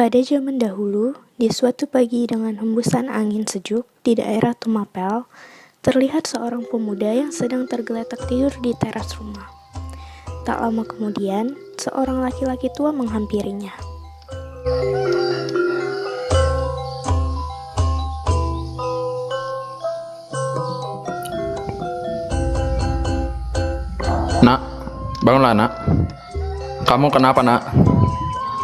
Pada zaman dahulu, di suatu pagi dengan hembusan angin sejuk di daerah Tumapel, terlihat seorang pemuda yang sedang tergeletak tidur di teras rumah. Tak lama kemudian, seorang laki-laki tua menghampirinya. Nak, bangunlah nak. Kamu kenapa nak?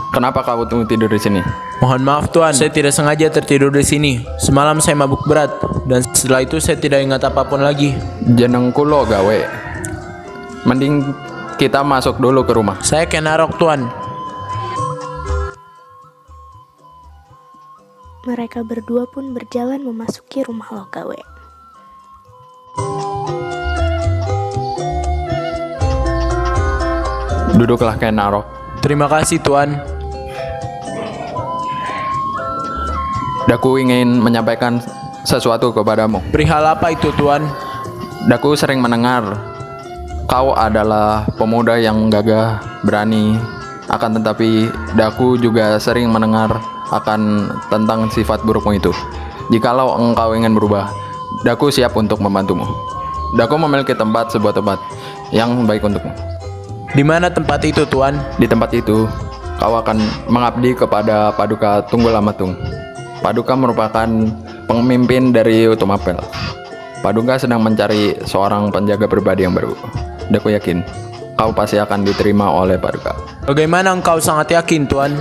Kenapa kamu tidur di sini? Mohon maaf Tuan, saya tidak sengaja tertidur di sini. Semalam saya mabuk berat dan setelah itu saya tidak ingat apapun lagi. Jenengku lo gawe. Mending kita masuk dulu ke rumah. Saya Kenarok Tuan. Mereka berdua pun berjalan memasuki rumah Logawe. Duduklah Kenarok. Terima kasih Tuan. Daku ingin menyampaikan sesuatu kepadamu. Perihal apa itu Tuan? Daku sering mendengar kau adalah pemuda yang gagah, berani. Akan tetapi Daku juga sering mendengar akan tentang sifat burukmu itu. Jikalau engkau ingin berubah, Daku siap untuk membantumu. Daku memiliki sebuah tempat yang baik untukmu. Di mana tempat itu Tuan? Di tempat itu, kau akan mengabdi kepada Paduka Tunggul Amatung. Paduka merupakan pemimpin dari Tumapel. Paduka sedang mencari seorang penjaga pribadi yang baru. Daku yakin kau pasti akan diterima oleh Paduka. Bagaimana engkau sangat yakin Tuan?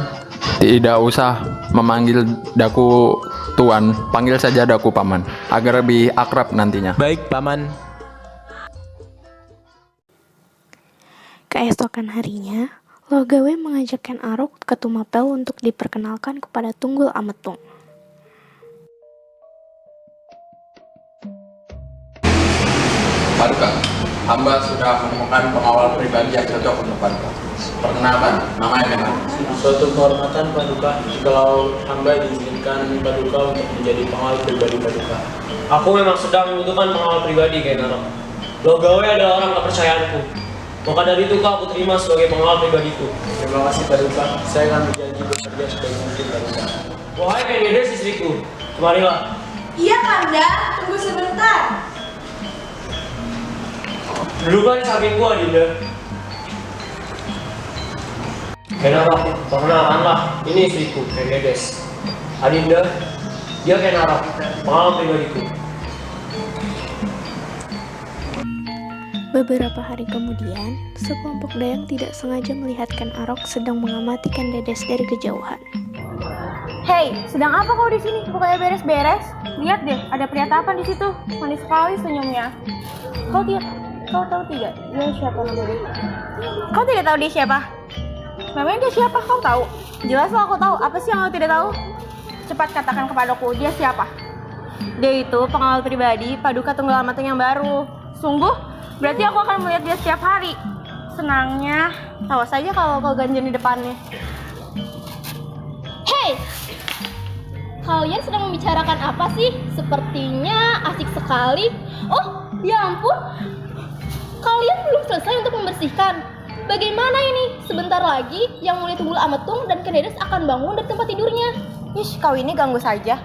Tidak usah memanggil Daku Tuan, panggil saja Daku Paman, agar lebih akrab nantinya. Baik Paman. Keesokan harinya, Logawe mengajak Ken Arok ke Tumapel untuk diperkenalkan kepada Tunggul Ametung. Paduka, hamba sudah menemukan pengawal pribadi yang cocok untuk Paduka. Perkenalkan, namanya Ken Arok. Suatu kehormatan Paduka, jikalau hamba diizinkan Paduka untuk menjadi pengawal pribadi Paduka. Aku memang sedang membutuhkan pengawal pribadi, Kenarok. Logawe adalah orang kepercayaanku. Maka dari itu aku terima sebagai pengawal pribadiku. Terima kasih Paduka, saya akan berjanji bekerja sebaik mungkin Paduka. Wahai Kendedes istriku, kemarilah. Iya Kanda, tunggu sebentar. Duduklah di sampingku Adinda. Kenarok, perkenalkanlah, ini istriku, Kendedes. Adinda, dia Kenarok, pengawal pribadiku. Beberapa hari kemudian, sekelompok dayang tidak sengaja melihat Ken Arok sedang mengamati Kendedes dari kejauhan. Hei, sedang apa kau di sini? Bukannya beres-beres? Lihat deh, ada pria tampan di situ. Manis sekali senyumnya. Kau tahu tidak? Dia siapa namanya? Kau tidak tahu dia siapa? Memang dia siapa? Kau tahu? Jelaslah aku tahu. Apa sih yang kau tidak tahu? Cepat katakan kepadaku, dia siapa? Dia itu pengawal pribadi Paduka Tunggul Amatung yang baru. Sungguh? Berarti aku akan melihat dia setiap hari. Senangnya, tahu saja kalau kau ganjen di depannya. Hei! Kalian sedang membicarakan apa sih? Sepertinya asik sekali. Oh, ya ampun. Kalian belum selesai untuk membersihkan. Bagaimana ini? Sebentar lagi yang mulia Tunggul Ametung dan Kendedes akan bangun dari tempat tidurnya. Ish, kau ini ganggu saja.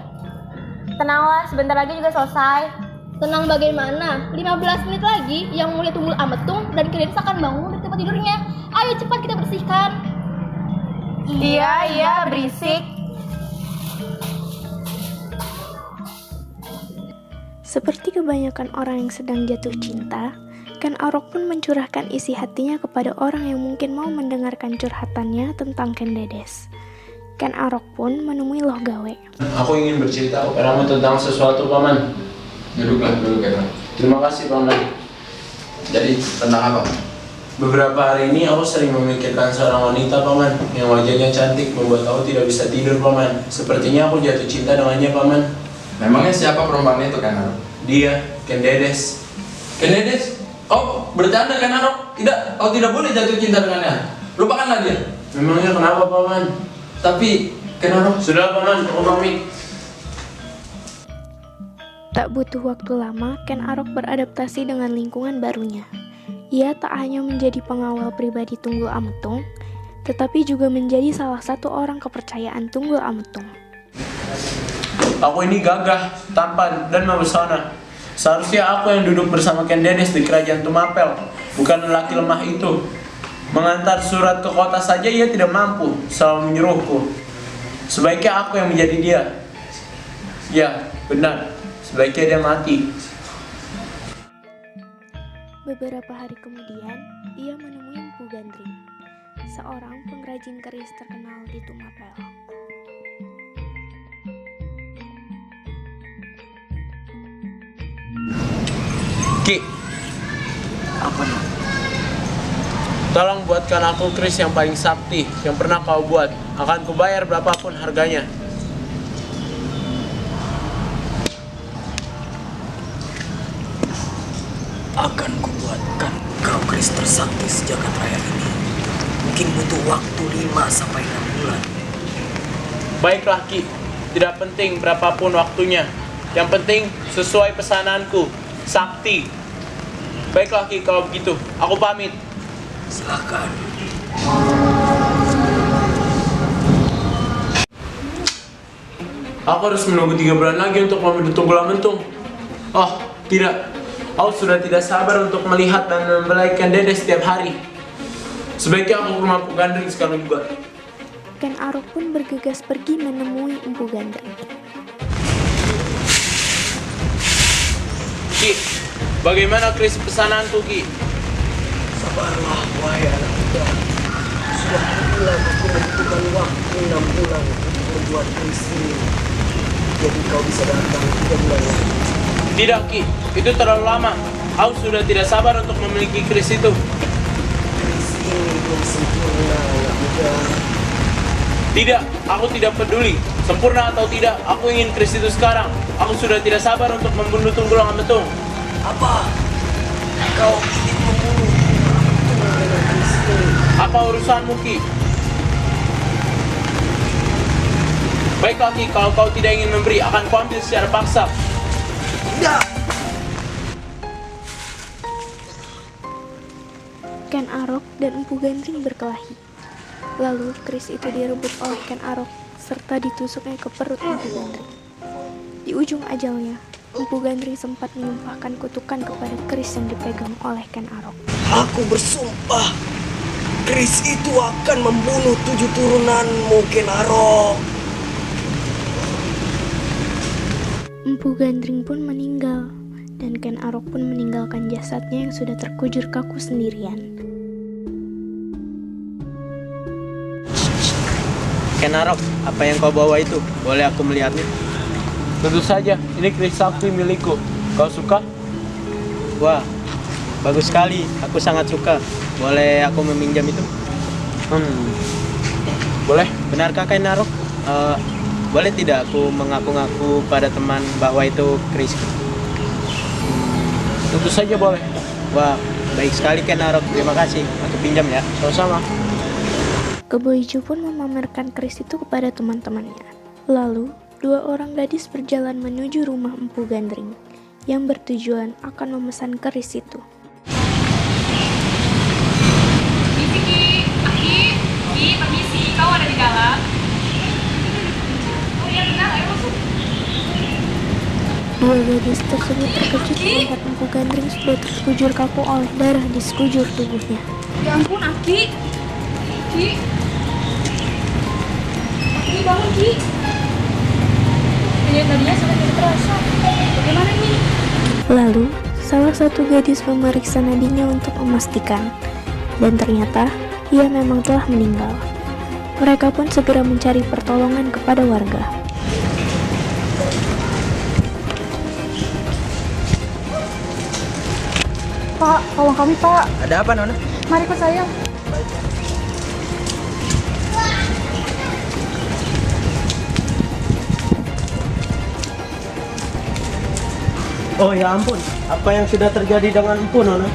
Tenanglah, sebentar lagi juga selesai. Tenang bagaimana? 15 menit lagi yang mulia Tunggul Ametung dan Kendedes akan bangun dari tempat tidurnya. Ayo cepat kita bersihkan. Iya, berisik. Seperti kebanyakan orang yang sedang jatuh cinta, Ken Arok pun mencurahkan isi hatinya kepada orang yang mungkin mau mendengarkan curhatannya tentang Kendedes. Ken Arok pun menemui Logawe. Aku ingin bercerita kepadamu tentang sesuatu, Paman. Duduklah dulu Ken. Terima kasih, Paman. Jadi tentang apa? Beberapa hari ini aku sering memikirkan seorang wanita, Paman, yang wajahnya cantik membuat aku tidak bisa tidur, Paman. Sepertinya aku jatuh cinta dengannya, Paman. Memangnya siapa perempuan itu Ken Arok? Dia, Kendedes. Kendedes, kau bercanda Ken Arok? Tidak, kau tidak boleh jatuh cinta dengannya. Lupakanlah dia. Memangnya kenapa, Paman? Tapi Ken Arok, Sudah, Paman, aku pamit. Tak butuh waktu lama, Ken Arok beradaptasi dengan lingkungan barunya. Ia tak hanya menjadi pengawal pribadi Tunggul Ametung, tetapi juga menjadi salah satu orang kepercayaan Tunggul Ametung. Aku ini gagah, tampan, dan mempesona. Seharusnya aku yang duduk bersama Ken Dedes di kerajaan Tumapel, bukan lelaki lemah itu. Mengantar surat ke kota saja ia tidak mampu, selalu menyuruhku. Sebaiknya aku yang menjadi dia. Ya, benar. Sebaiknya dia mati. Beberapa hari kemudian, ia menemui Empu Gandring, seorang pengrajin keris terkenal di Tumapel. Ki, Apa nih? tolong buatkan aku keris yang paling sakti yang pernah kau buat. Akan kubayar berapapun harganya. Akan kubuatkan kau keris tersakti sejagat raya ini. Mungkin butuh waktu 5-6 bulan. Baiklah Ki, tidak penting berapapun waktunya. Yang penting sesuai pesananku, sakti. Baiklah Ki, kalau begitu, aku pamit. Silakan. Aku harus menunggu 3 bulan lagi untuk membentuk Tunggul Ametung. Oh, tidak. Aku sudah tidak sabar untuk melihat dan membelaikan Dede setiap hari. Sebaiknya aku ke rumah Empu Gandring sekarang juga. Ken Arok pun bergegas pergi menemui Empu Gandring. Ki, bagaimana keris pesananku Ki? Sabarlah, wahai anak muda. Sudah bilang aku membutuhkan waktu 6 bulan untuk membuat keris ini. Jadi kau bisa datang 3 bulan lagi. Tidak Ki, itu terlalu lama. Aku sudah tidak sabar untuk memiliki keris itu. Keris ini belum sempurna, anak muda. Tidak, aku tidak peduli. Sempurna atau tidak, aku ingin keris itu sekarang. Aku sudah tidak sabar untuk membunuh Tunggul Ametung. Apa? Kau ingin membunuh dengan keris ini? Apa urusanmu Ki? Baiklah Ki, kalau kau tidak ingin memberi, akan kuambil secara paksa. Tidak! Ken Arok dan Empu Gandring berkelahi. Lalu keris itu direbut oleh Ken Arok serta ditusuknya ke perut Empu Gandring. Di ujung ajalnya, Empu Gandring sempat menyumpahkan kutukan kepada keris yang dipegang oleh Ken Arok. Aku bersumpah, keris itu akan membunuh 7 turunanmu, Ken Arok. Empu Gandring pun meninggal, dan Ken Arok pun meninggalkan jasadnya yang sudah terkujur kaku sendirian. Ken Arok, apa yang kau bawa itu? Boleh aku melihatnya? Tentu saja, ini keris sakti milikku. Kau suka? Wah, bagus sekali. Aku sangat suka. Boleh aku meminjam itu? Boleh? Benarkah Ken Arok? Boleh tidak aku mengaku-ngaku pada teman bahwa itu kerisku? Tentu saja boleh. Wah, baik sekali Ken Arok. Terima kasih. Aku pinjam ya. Sama-sama. Kebo Ijo pun memamerkan keris itu kepada teman-temannya. Lalu, 2 orang gadis berjalan menuju rumah Empu Gandring yang bertujuan akan memesan keris itu. Ki, permisi, kau ada di dalam? Oh iya benar, ayo masuk. 2 gadis tersebut terkejut melihat Empu Gandring sudah terkujur kaku oleh darah di sekujur tubuhnya. Ya ampun, Aki. Ki. Ki, bangun, Ki. Tadinya sampai tidak terasa. Bagaimana ini? Lalu, salah satu gadis memeriksa nadinya untuk memastikan, dan ternyata ia memang telah meninggal. Mereka pun segera mencari pertolongan kepada warga. Pak, tolong kami Pak. Ada apa, Nona? Mari ikut saya. Oh ya ampun, apa yang sudah terjadi dengan Empu, Nona?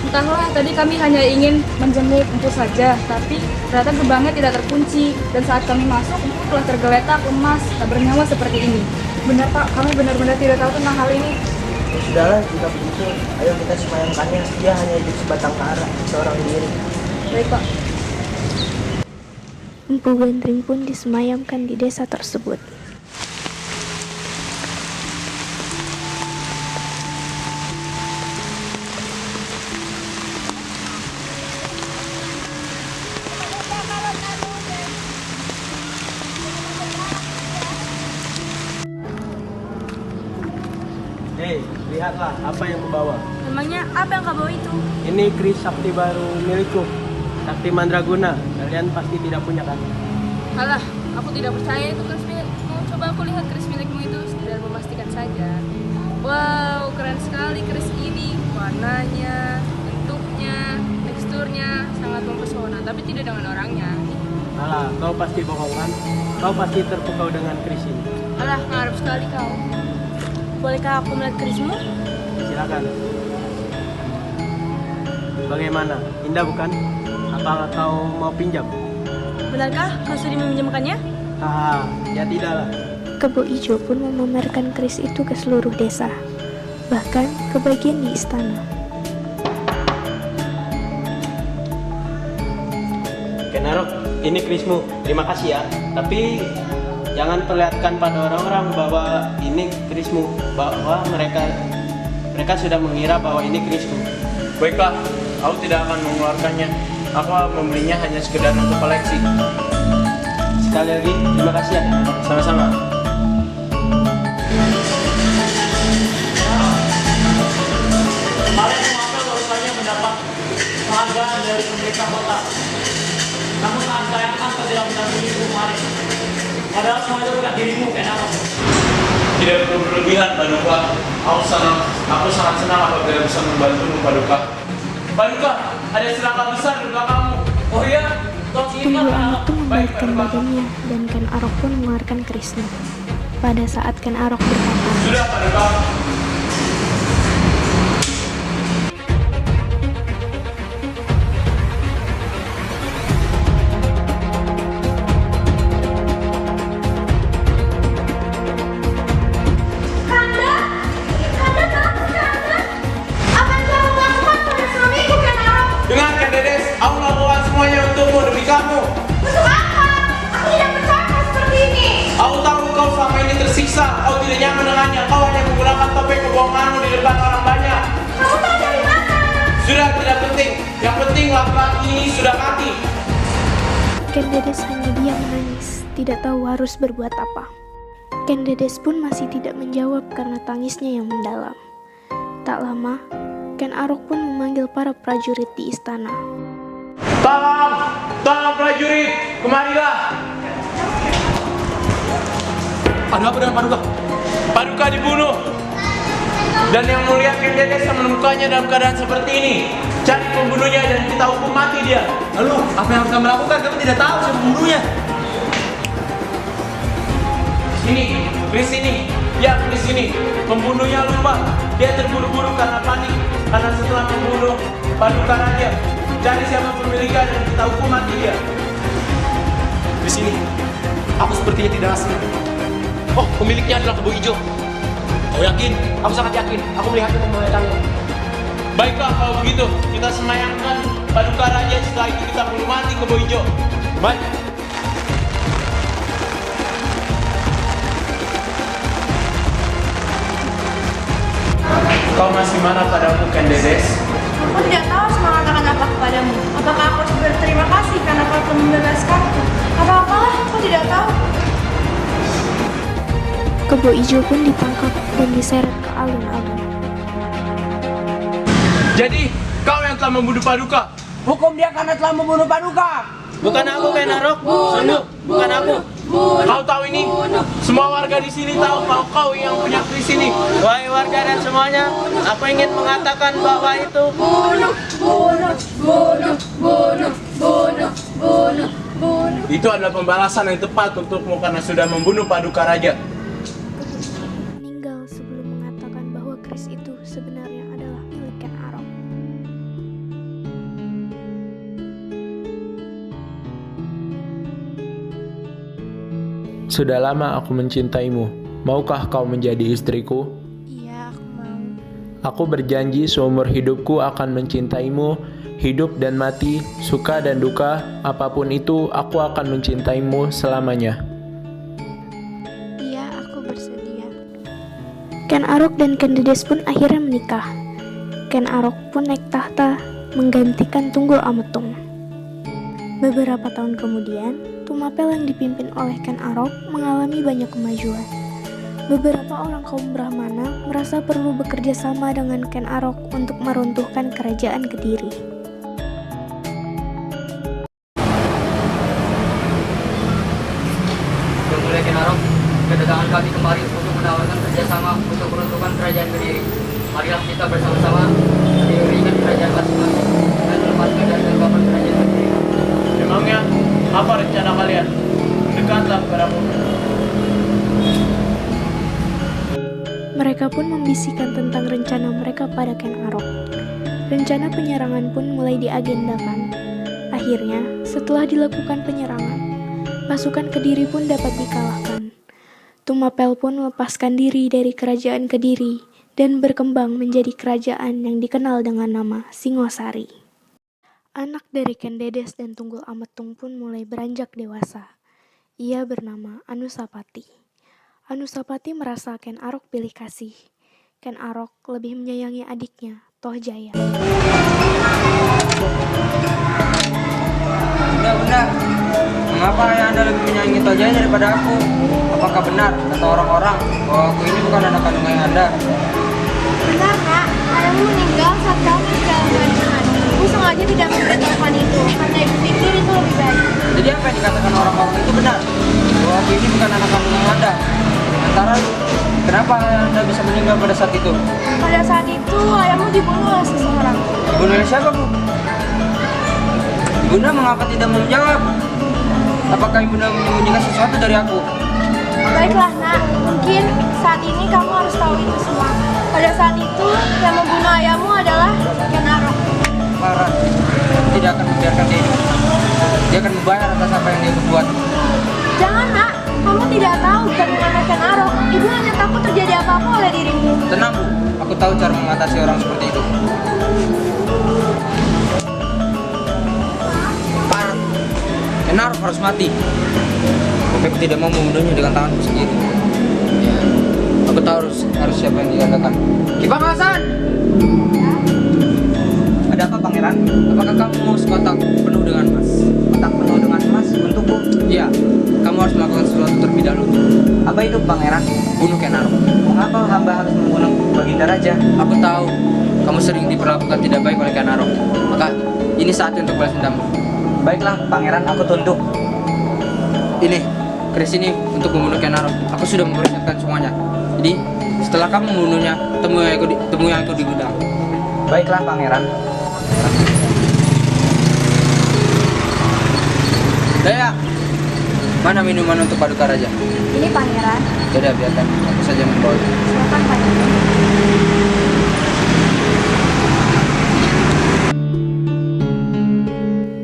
Entahlah, tadi kami hanya ingin menjenguk Empu saja, tapi ternyata gerbangnya tidak terkunci. Dan saat kami masuk, Empu telah tergeletak, lemas, tak bernyawa seperti ini. Benar Pak, kami benar-benar tidak tahu tentang hal ini. Ya sudahlah, jika begitu, ayo kita semayangkannya. Dia hanya hidup sebatang kara, seorang diri. Baik Pak. Empu Gandring pun disemayamkan di desa tersebut. Hei, lihatlah apa yang kubawa. Memangnya apa yang kau bawa itu? Ini keris sakti baru milikku. Sakti Mandraguna. Kalian pasti tidak punya kan? Alah, aku tidak percaya itu keris milikmu. Coba aku lihat keris milikmu itu sekedar memastikan saja. Wow, keren sekali keris ini. Warnanya, bentuknya, teksturnya sangat mempesona, tapi tidak dengan orangnya. Alah, kau pasti bohong kan? Kau pasti terpukau dengan keris ini. Alah, ngarep sekali kau. Bolehkah aku melihat kerismu? Silakan. Bagaimana? Indah bukan? Apa kau mau pinjam? Benarkah kau sudi meminjamkannya? Haha, ya tidaklah. Kebo Ijo pun memamerkan keris itu ke seluruh desa, bahkan ke bagian di istana. Kenarok, ini kerismu. Terima kasih ya. Tapi jangan perlihatkan pada orang-orang bahwa ini kerismu, bahwa mereka sudah mengira bahwa ini kerismu. Baiklah, aku tidak akan mengeluarkannya. Aku membelinya hanya sekedar untuk koleksi. Sekali lagi, terima kasih ya. Sama-sama. Kalian Tumapel baru saja mendapat penghargaan dari pemerintah kota. Namun saat sayangkan kau tidak mendampingi kemarin. Padahal semua itu bukan dirimu, kenapa? Tidak perlu berlebihan, Paduka. Aku sangat senang apabila bisa membantumu, Paduka. Paduka, ada serangan besar di belakangmu. Oh iya? Tunggu anak itu membalikkan badannya dan Ken Arok pun mengeluarkan kerisnya. Pada saat Ken Arok berkata, Sudah, Paduka. Dengarkan, Dedes. Aku melakukan semuanya untukmu demi kamu. Untuk apa? Aku tidak percaya seperti ini. Aku tahu kau selama ini tersiksa. Kau tidak nyaman dengannya. Kau hanya menggunakan topeng kebohonganmu di depan orang banyak. Kamu tahu dari mana? Sudah, tidak penting. Yang penting laki-laki ini sudah mati. Ken Dedes hanya diam menangis, tidak tahu harus berbuat apa. Ken Dedes pun masih tidak menjawab karena tangisnya yang mendalam. Tak lama, Ken Arok pun memanggil para prajurit di istana. Tolong prajurit, kemarilah. Ada apa dengan Paduka? Paduka dibunuh. Dan yang mulia Ken Dedes yang menemukannya dalam keadaan seperti ini. Cari pembunuhnya dan kita hukum mati dia. Lalu, apa yang harus kami lakukan? Kami tidak tahu siapa pembunuhnya. Ini, keris ini. Ya, keris ini. Pembunuhnya lupa. Dia terburu-buru karena panik. Karena setelah membunuh Paduka Raja, cari siapa pemiliknya dan kita hukum mati dia. Di sini, aku sepertinya tidak asing. Oh, pemiliknya adalah Kebo Ijo. Kau yakin? Aku sangat yakin. Aku melihatnya membayangkannya. Baiklah kalau begitu, kita semayangkan Paduka Raja, setelah itu kita bunuh mati Kebo Ijo. Baik. Kau masih marah padaku, Ken Dedes? Aku tidak tahu harus mengatakan apa kepadamu. Apakah aku harus berterima kasih karena kau telah membebaskanku? Apa-apalah, aku tidak tahu. Kebo Ijo pun ditangkap dan diseret ke alun-alun. Jadi, kau yang telah membunuh Paduka? Hukum dia karena telah membunuh Paduka. Bukan aku, Ken Arok. Sunduk, bukan aku. Kau tahu ini? Semua warga di sini tahu kalau kau yang punya keris ini. Wahai warga dan semuanya, aku ingin mengatakan bahwa itu Itu adalah pembalasan yang tepat untukmu karena sudah membunuh Paduka Raja. Meninggal sebelum mengatakan bahwa keris itu sebenarnya adalah milik Ken Arok. Sudah lama aku mencintaimu. Maukah kau menjadi istriku? Iya, aku mau. Aku berjanji seumur hidupku akan mencintaimu Hidup dan mati, suka dan duka, apapun itu, aku akan mencintaimu selamanya. Iya, aku bersedia. Ken Arok dan Ken Dedes pun akhirnya menikah. Ken Arok pun naik tahta menggantikan Tunggul Ametung. Beberapa tahun kemudian, Tumapel yang dipimpin oleh Ken Arok mengalami banyak kemajuan. Beberapa orang kaum Brahmana merasa perlu bekerja sama dengan Ken Arok untuk meruntuhkan kerajaan Kediri. Yang mulia Ken Arok, kedatangan kami kemari untuk menawarkan kerjasama untuk meruntuhkan kerajaan Kediri. Marilah kita bersama-sama mendirikan kerajaan masing-masing dan melepaskan dari genggaman kerajaan Kediri. Memangnya apa rencana kalian? Dekatlah kepadaku. Mereka pun membisikkan tentang rencana mereka pada Ken Arok. Rencana penyerangan pun mulai diagendakan. Akhirnya, setelah dilakukan penyerangan, pasukan Kediri pun dapat dikalahkan. Tumapel pun melepaskan diri dari kerajaan Kediri dan berkembang menjadi kerajaan yang dikenal dengan nama Singosari. Anak dari Ken Dedes dan Tunggul Ametung pun mulai beranjak dewasa. Ia bernama Anusapati. Anusapati merasa Ken Arok pilih kasih. Ken Arok lebih menyayangi adiknya, Tohjaya. Bunda, mengapa ayah Anda lebih menyayangi Tohjaya daripada aku? Apakah benar kata orang-orang bahwa aku ini bukan anak kandung ayah Anda? Benar, Nak. Ayahmu meninggal saat kamu di dalam kandungan. Ibu sengaja tidak memberitahukan itu, karena ibu pikir itu lebih baik. Jadi apa yang dikatakan orang-orang itu benar? Bahwa aku ini bukan anak kandung ayah Anda. Sementara kenapa ayah Anda bisa meninggal pada saat itu? Pada saat itu, ayahmu dibunuh oleh seseorang. Dibunuh oleh siapa, Bu? Ibunda mengapa tidak mau menjawab? Apakah Ibunda menyembunyikan sesuatu dari aku? Baiklah, Nak. Mungkin saat ini kamu harus tahu itu semua. Pada saat itu, yang membunuh ayahmu adalah Ken Arok. Clara tidak akan membiarkan dia hidup. Dia akan membayar atas apa yang dia berbuat. Jangan, Nak. Kamu tidak tahu bagaimana Ken Arok. Ibu hanya takut terjadi apa-apa oleh dirimu. Tenang, Bu. Aku tahu cara mengatasi orang seperti itu. Parat. Ken Arok harus mati. Aku tidak mau membunuhnya dengan tanganku sendiri. Ya, aku tahu harus siapa yang digandakan. Kipang Hasan! Ada apa, Pangeran? Apakah kamu mau sekotak penuh dengan emas? Kotak penuh dengan emas untukku? Iya, kamu harus melakukan sesuatu terlebih dahulu. Apa itu, Pangeran? Bunuh Ken Arok. Mengapa hamba harus membunuh Baginda Raja? Aku tahu kamu sering diperlakukan tidak baik oleh Ken Arok. Maka ini saatnya untuk balas dendam. Baiklah, Pangeran, aku tunduk. Ini, keris ini untuk membunuh Ken Arok. Aku sudah mempersiapkan semuanya. Jadi, setelah kamu membunuhnya, temui aku di gudang. Baiklah, Pangeran. Daya, mana minuman untuk Paduka Raja? Ini, Pangeran. Tidak, biarkan. Aku saja membawa. Silakan, Pangeran.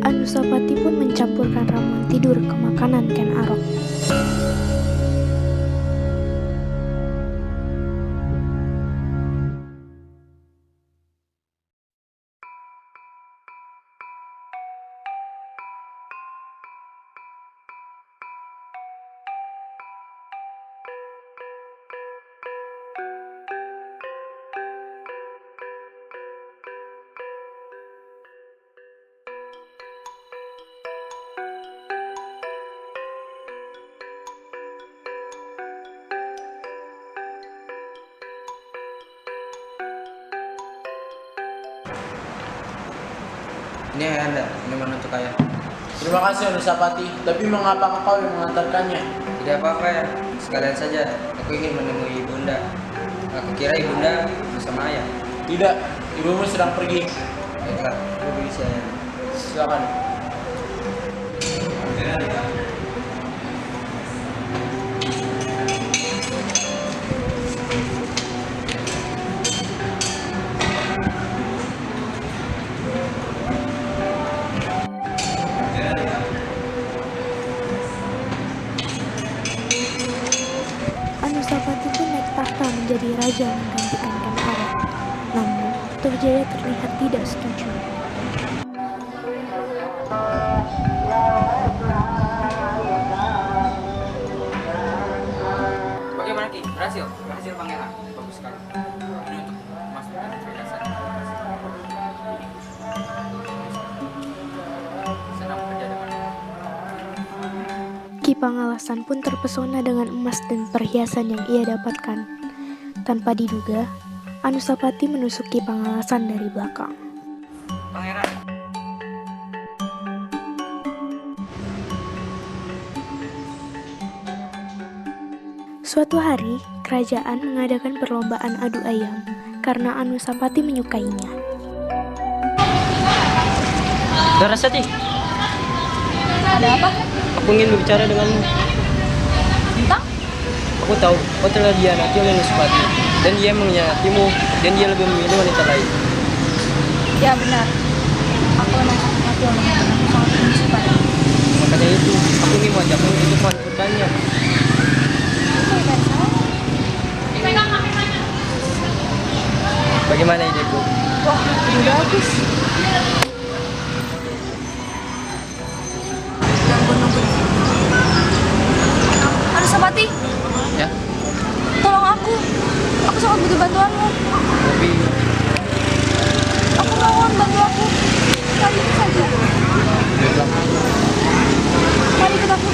Anusapati pun mencampurkan ramuan tidur ke makanan Ken Arok. Ini ayah Anda, minuman untuk ayah. Terima kasih Anusapati, tapi mengapa kau yang mengantarkannya? Tidak apa-apa ya, sekalian saja. Aku ingin menemui Ibunda. Aku kira Ibunda bersama ayah. Tidak, ibumu sedang pergi. Baiklah, aku berisi ayah. Silakan. Anusapati pun naik tahta menjadi raja menggantikan Ken Arok. Namun, Tohjaya terlihat tidak setuju. Berhasil pangeran. Bagus sekali. Ini untuk masuk dan perhiasan. Senang bekerja dengan. Ki Pangalasan pun terpesona dengan emas dan perhiasan yang ia dapatkan. Tanpa diduga, Anusapati menusuk Ki Pangalasan dari belakang. Pangeran. Suatu hari, kerajaan mengadakan perlombaan adu ayam karena Anusapati menyukainya. Larasati, Ada apa? aku ingin berbicara denganmu. Tentang? Aku tahu kau telah dihianati oleh Anusapati, dan dia mengkhianatimu, dan dia lebih memilih wanita lain. Ya benar. Aku memang sangat mati oleh aku sangat benci padamu. Makanya itu, aku ingin mengajakmu untuk melakukannya. Bagaimana ideku? Wah, ini bagus. Anusapati, Ya, tolong aku. Aku sangat butuh bantuanmu. tapi Aku mohon bantu aku. Kali ini saja. Mari ikut aku.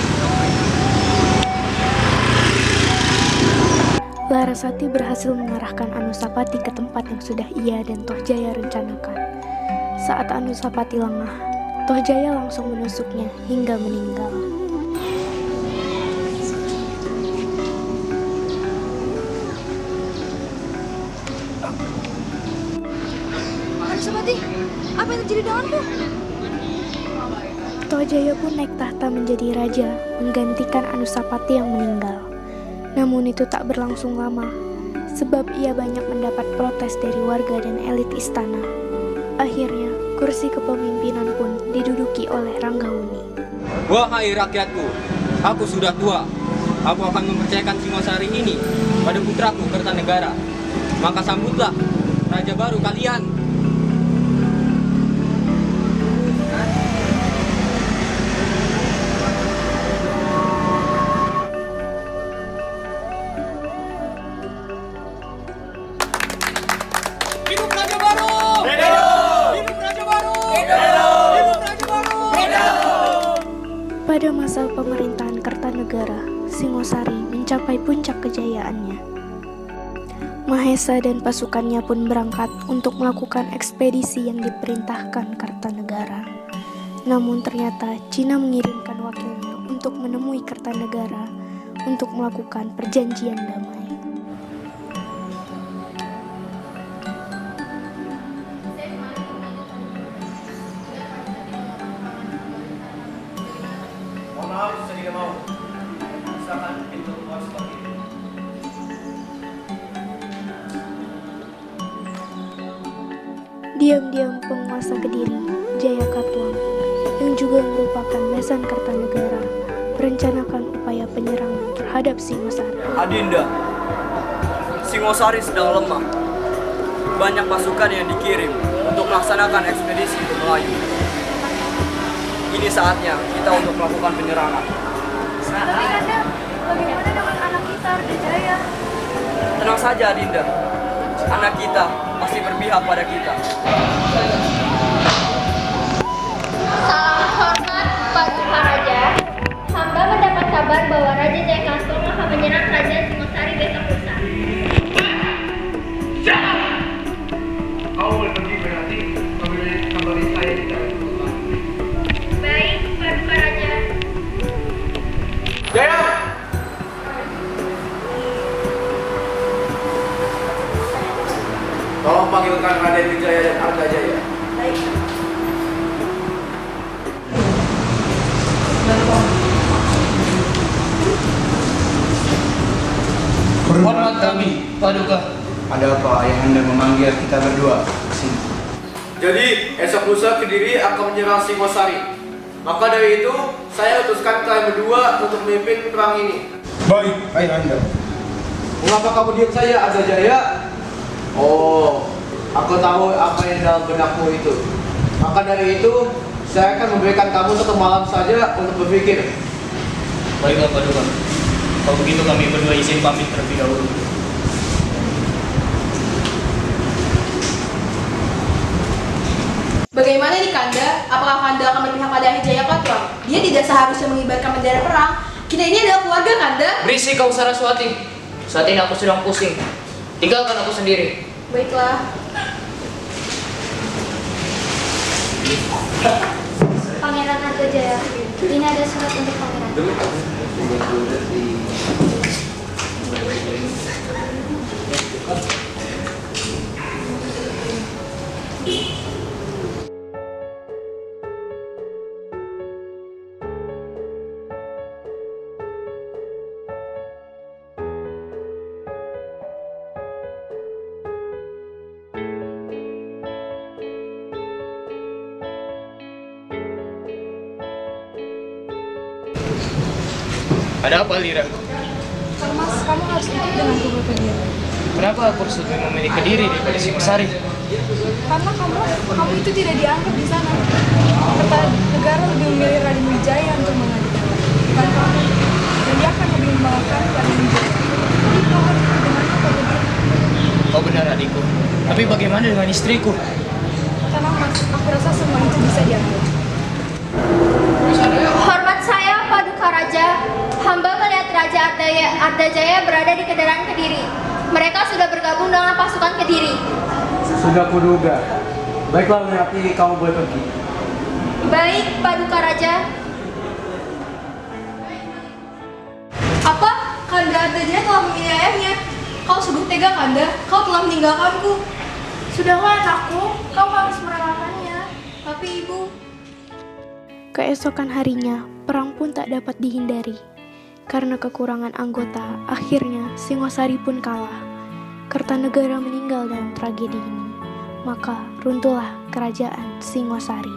Larasati berhasil mengarahkan Anusapati ke tempat yang sudah ia dan Tohjaya rencanakan. Saat Anusapati lengah, Tohjaya langsung menusuknya hingga meninggal. Anusapati, apa yang terjadi denganmu? Tohjaya pun naik tahta menjadi raja, menggantikan Anusapati yang meninggal. Namun itu tak berlangsung lama, sebab ia banyak mendapat protes dari warga dan elit istana. Akhirnya, kursi kepemimpinan pun diduduki oleh Ranggawuni. wahai rakyatku, aku sudah tua. Aku akan mempercayakan Singosari ini pada putraku Kertanegara. Maka sambutlah raja baru kalian. Hidup raja baru! Hidup raja baru! Hidup raja baru! Pada masa pemerintahan Kertanegara, Singosari mencapai puncak kejayaannya. Mahesa dan pasukannya pun berangkat untuk melakukan ekspedisi yang diperintahkan Kertanegara. Namun ternyata Cina mengirimkan wakilnya untuk menemui Kertanegara untuk melakukan perjanjian damai. Mohon maaf, saya tidak mau. Silakan pintu keluar seperti ini. Diam-diam penguasa Kediri, Jayakatwang, yang juga merupakan besan Kertanegara, merencanakan upaya penyerangan terhadap Singosari. Adinda, Singosari sedang lemah. Banyak pasukan yang dikirim untuk melaksanakan ekspedisi ke Melayu. Ini saatnya kita untuk melakukan penyerangan. Tapi Kanda, bagaimana dengan anak kita Ardajaya? Tenang saja Adinda, anak kita masih berpihak pada kita. Salam hormat Paduka Raja. Hamba mendapat kabar bahwa Raja Jayakatwang akan menyerang Kerajaan Singosari besok lusa. Kau boleh pergi berarti kembali saya tidak berubah. Baik, Paduka Raja. Jaya! Tolong panggilkan Raden Wijaya dan Ardajaya. Hormat kami, Paduka. Ada apa yang Anda memanggil kita berdua ke sini? Jadi, esok lusa Kediri akan menyerang Singosari. Maka dari itu, saya utuskan kalian berdua untuk memimpin perang ini. Baik, ayah Anda. Mengapa kamu diam saja, Ardajaya? Oh, aku tahu apa yang dalam benakmu itu. Maka dari itu, saya akan memberikan kamu 1 malam saja untuk berpikir. Baiklah, Paduka. Kalau begitu kami berdua izin pamit terlebih dahulu. Bagaimana nih Kanda? Apakah Kanda akan berpihak pada Jaya Patwa? Dia tidak seharusnya mengibarkan bendera perang. Kita ini adalah keluarga Kanda. Berisik kau Saraswati. Saat ini aku sedang pusing. Tinggalkan aku sendiri. Baiklah. Pangeran Argajaya, ini ada surat untuk pangeran. Ada apa, Lira? Mas, kamu harus ikut denganku berpergian. Kenapa aku harus lebih memilih Kediri daripada Singosari? Karena kamu itu tidak dianggap di sana. Negara lebih memilih Raden Wijaya untuk mengadakan, bukan kamu. Dan dia akan lebih membanggakan Raden Wijaya. Jadi kau harus ikut denganku berpergian. Kau benar adikku. Tapi bagaimana dengan istriku? Tenang Mas, aku rasa semua itu bisa diambil. Hormat saya, Paduka Raja. Hamba melihat Raja Ardajaya berada di Kendaraan Kediri. Mereka sudah bergabung dengan pasukan Kediri. Sudah kuduga. Baiklah, Winarti, kamu boleh pergi. Baik, Paduka Raja. Apa? Kanda Ardajaya telah memilih ayahnya. Kau sungguh tega Kanda. Kau telah meninggalkanku. Sudahlah anakku, kau harus merelakannya. Tapi ibu. Keesokan harinya, perang pun tak dapat dihindari. Karena kekurangan anggota, akhirnya Singosari pun kalah. Kertanegara meninggal dalam tragedi ini. Maka runtuhlah kerajaan Singosari.